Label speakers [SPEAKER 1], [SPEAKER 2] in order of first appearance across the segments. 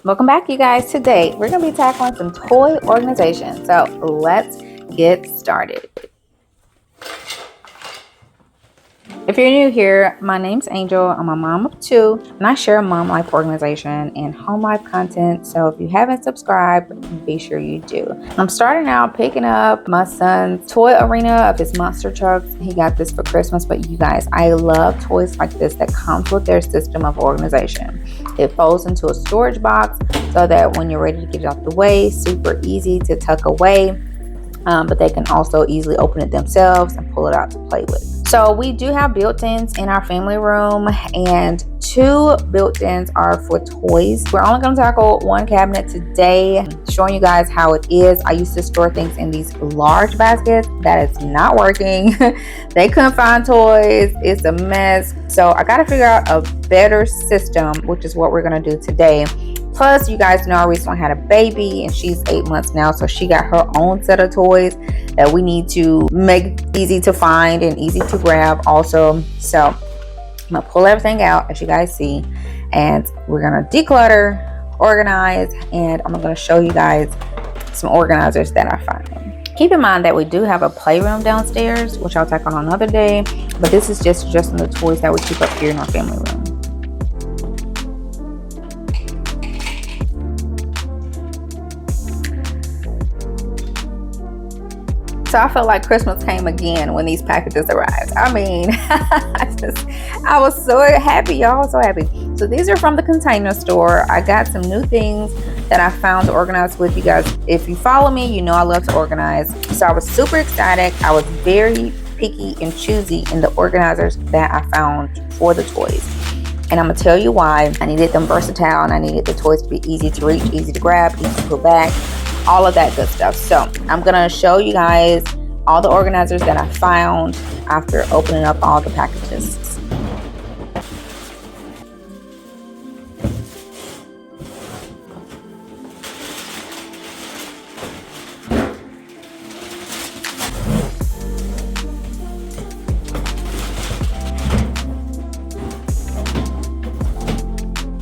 [SPEAKER 1] Welcome back, you guys. Today we're going to be tackling some toy organization. So let's get started. If you're new here, my name's Angel. I'm a mom of two, and I share mom life organization and home life content. So if you haven't subscribed, be sure you do. I'm starting out picking up my son's toy arena of his monster trucks. He got this for Christmas, but you guys, I love toys like this that comes with their system of organization. It folds into a storage box so that when you're ready to get it out the way, super easy to tuck away. But they can also easily open it themselves and pull it out to play with. So we do have built-ins in our family room, and two built-ins are for toys. We're only going to tackle one cabinet today, showing you guys how it is. I used to store things in these large baskets. That is not working. They couldn't find toys. It's a mess. So I got to figure out a better system, which is what we're going to do today. Plus, you guys know I recently had a baby and she's 8 months now, so she got her own set of toys that we need to make easy to find and easy to grab also. So I'm gonna pull everything out, as you guys see, and we're gonna declutter, organize, and I'm gonna show you guys some organizers that I found. Keep in mind that we do have a playroom downstairs, which I'll tackle on another day, but this is just the toys that we keep up here in our family room. So I felt like Christmas came again when these packages arrived. I mean, I was so happy, y'all, so happy. So these are from the Container Store. I got some new things that I found to organize with you guys. If you follow me, you know I love to organize. So I was super excited. I was very picky and choosy in the organizers that I found for the toys. And I'm gonna tell you why. I needed them versatile, and I needed the toys to be easy to reach, easy to grab, easy to put back, all of that good stuff. So I'm gonna show you guys all the organizers that I found after opening up all the packages.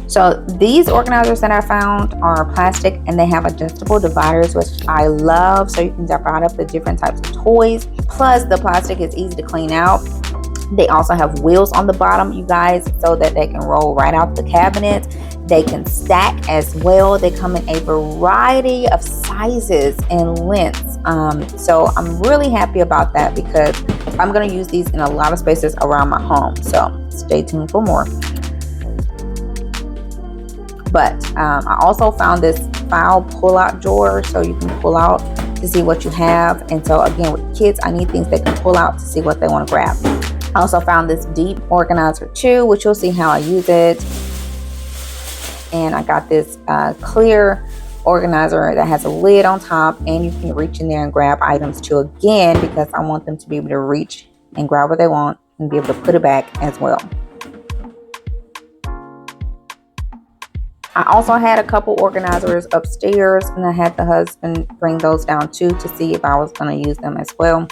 [SPEAKER 1] So these organizers that I found are plastic, and they have adjustable dividers, which I love. So you can divide up the different types of toys. Plus the plastic is easy to clean out. They also have wheels on the bottom, you guys, so that they can roll right out the cabinet. They can stack as well. They come in a variety of sizes and lengths. So I'm really happy about that because I'm going to use these in a lot of spaces around my home. So stay tuned for more. But I also found this file pull-out drawer, so you can pull out to see what you have. And so again, with kids, I need things they can pull out to see what they want to grab. I also found this deep organizer too, which you'll see how I use it. And I got this clear organizer that has a lid on top, and you can reach in there and grab items too, again, because I want them to be able to reach and grab what they want and be able to put it back as well. I also had a couple organizers upstairs, and I had the husband bring those down too to see if I was going to use them as well.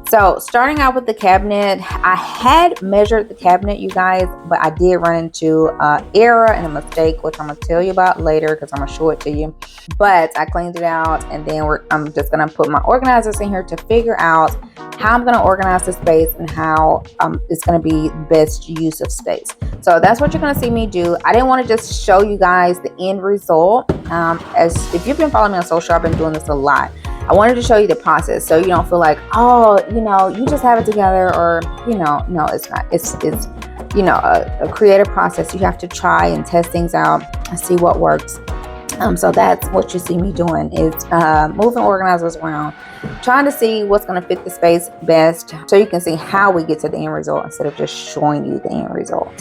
[SPEAKER 1] So starting out with the cabinet, I had measured the cabinet, you guys, but I did run into an error and a mistake, which I'm going to tell you about later because I'm going to show it to you. But I cleaned it out, and then I'm just going to put my organizers in here to figure out how I'm going to organize the space and how it's going to be the best use of space. So that's what you're going to see me do. I didn't want to just show you guys the end result. As if you've been following me on social, I've been doing this a lot. I wanted to show you the process so you don't feel like, oh, you just have it together, or, no, it's not. It's a creative process. You have to try and test things out and see what works. So that's what you see me doing, is moving organizers around, trying to see what's going to fit the space best so you can see how we get to the end result instead of just showing you the end result.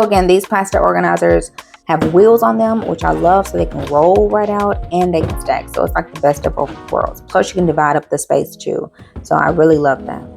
[SPEAKER 1] Again, these plastic organizers have wheels on them, which I love, so they can roll right out and they can stack. So it's like the best of both worlds. Plus you can divide up the space too. So I really love that.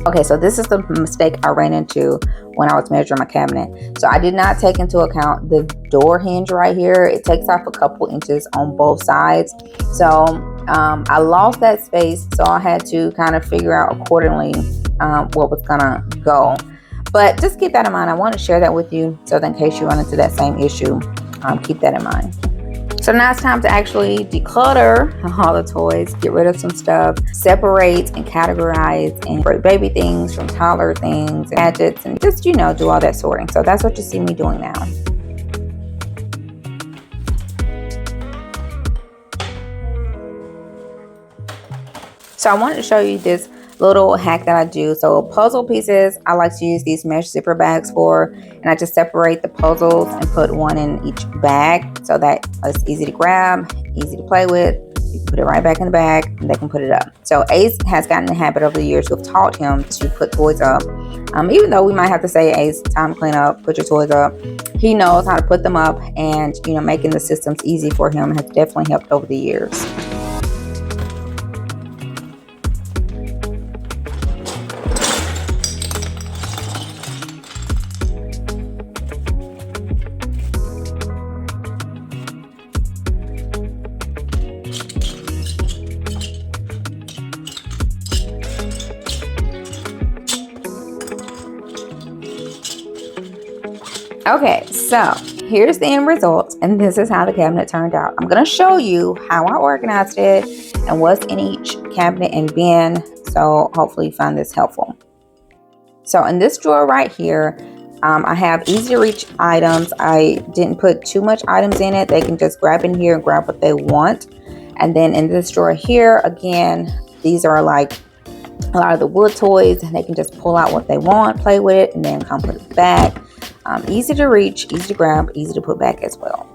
[SPEAKER 1] Okay, so this is the mistake I ran into when I was measuring my cabinet. So I did not take into account the door hinge right here. It takes off a couple inches on both sides. So I lost that space, so I had to kind of figure out accordingly what was gonna go. But just keep that in mind. I want to share that with you so that in case you run into that same issue, keep that in mind. So now it's time to actually declutter all the toys, get rid of some stuff, separate and categorize, and break baby things from toddler things, gadgets, and just, do all that sorting. So that's what you see me doing now. So I wanted to show you this little hack that I do. So puzzle pieces, I like to use these mesh zipper bags for, and I just separate the puzzles and put one in each bag so that it's easy to grab, easy to play with. You can put it right back in the bag and they can put it up. So Ace has gotten the habit over the years. We've taught him to put toys up. Even though we might have to say, Ace, time to clean up, put your toys up. He knows how to put them up, and making the systems easy for him has definitely helped over the years. Okay, so here's the end result, and this is how the cabinet turned out. I'm going to show you how I organized it and what's in each cabinet and bin, so hopefully you find this helpful. So in this drawer right here, I have easy to reach items. I didn't put too much items in it. They can just grab in here and grab what they want. And then in this drawer here, again, these are like a lot of the wood toys, and they can just pull out what they want, play with it, and then come put it back. Easy to reach, easy to grab, easy to put back as well.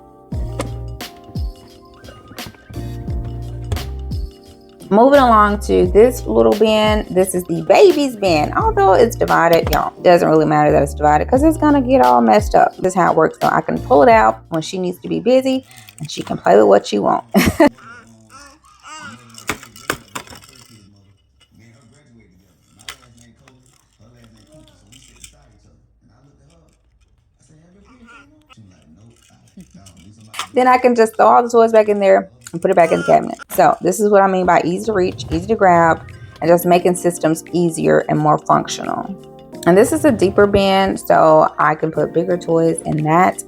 [SPEAKER 1] Moving along to this little bin. This is the baby's bin. Although it's divided, it doesn't really matter that it's divided because it's gonna get all messed up. This is how it works. So I can pull it out when she needs to be busy, and she can play with what she wants. Then I can just throw all the toys back in there and put it back in the cabinet. So this is what I mean by easy to reach, easy to grab, and just making systems easier and more functional. And this is a deeper bin, so I can put bigger toys in that.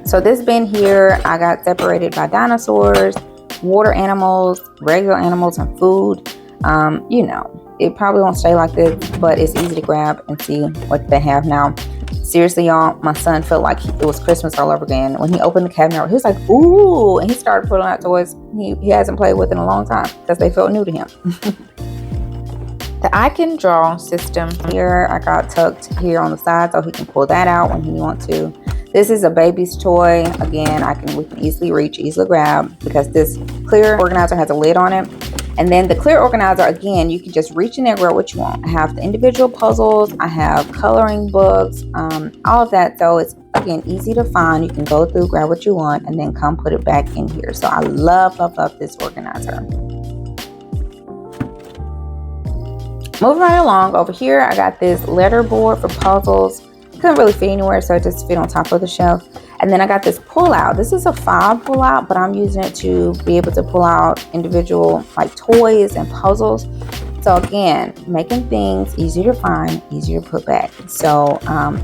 [SPEAKER 1] So this bin here, I got separated by dinosaurs, water animals, regular animals, and food. It probably won't stay like this, but it's easy to grab and see what they have now. Seriously, y'all, my son felt like it was Christmas all over again. When he opened the cabinet, he was like, ooh, and he started pulling out toys he hasn't played with in a long time because they felt new to him. The I Can Draw system here, I got tucked here on the side so he can pull that out when he wants to. This is a baby's toy. Again, we can easily reach, easily grab, because this clear organizer has a lid on it. And then the clear organizer, again, you can just reach in there and grab what you want. I have the individual puzzles, I have coloring books, all of that. So it's, again, easy to find. You can go through, grab what you want, and then come put it back in here. So I love, love, love this organizer. Moving right along, over here, I got this letter board for puzzles. Couldn't really fit anywhere, so it just fit on top of the shelf. And then I got this pull out. This is a file pull out, but I'm using it to be able to pull out individual like toys and puzzles. So again, making things easier to find, easier to put back. So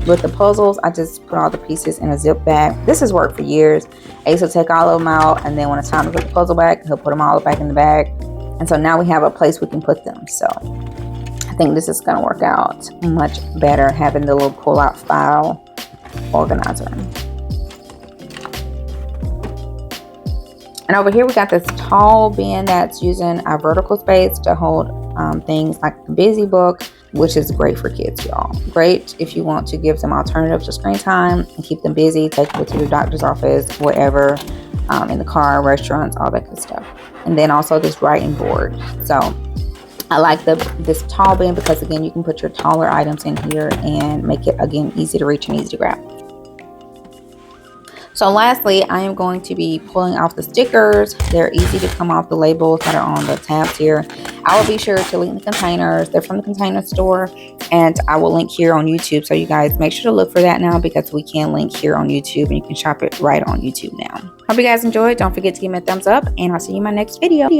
[SPEAKER 1] with the puzzles, I just put all the pieces in a zip bag. This has worked for years. Ace will take all of them out, and then when it's time to put the puzzle back, he'll put them all back in the bag. And so now we have a place we can put them. So I think this is going to work out much better, having the little pull out file organizer. And over here we got this tall bin that's using our vertical space to hold things like the busy book, which is great for kids, y'all. Great if you want to give them alternatives to screen time and keep them busy, take them to the doctor's office, wherever, in the car, restaurants, all that good stuff. And then also this writing board. So I like this tall bin because, again, you can put your taller items in here and make it, again, easy to reach and easy to grab. So lastly, I am going to be pulling off the stickers. They're easy to come off the labels that are on the tabs here. I will be sure to link the containers. They're from the container store, and I will link here on YouTube. So you guys make sure to look for that now, because we can link here on YouTube and you can shop it right on YouTube now. Hope you guys enjoyed. Don't forget to give me a thumbs up, and I'll see you in my next video.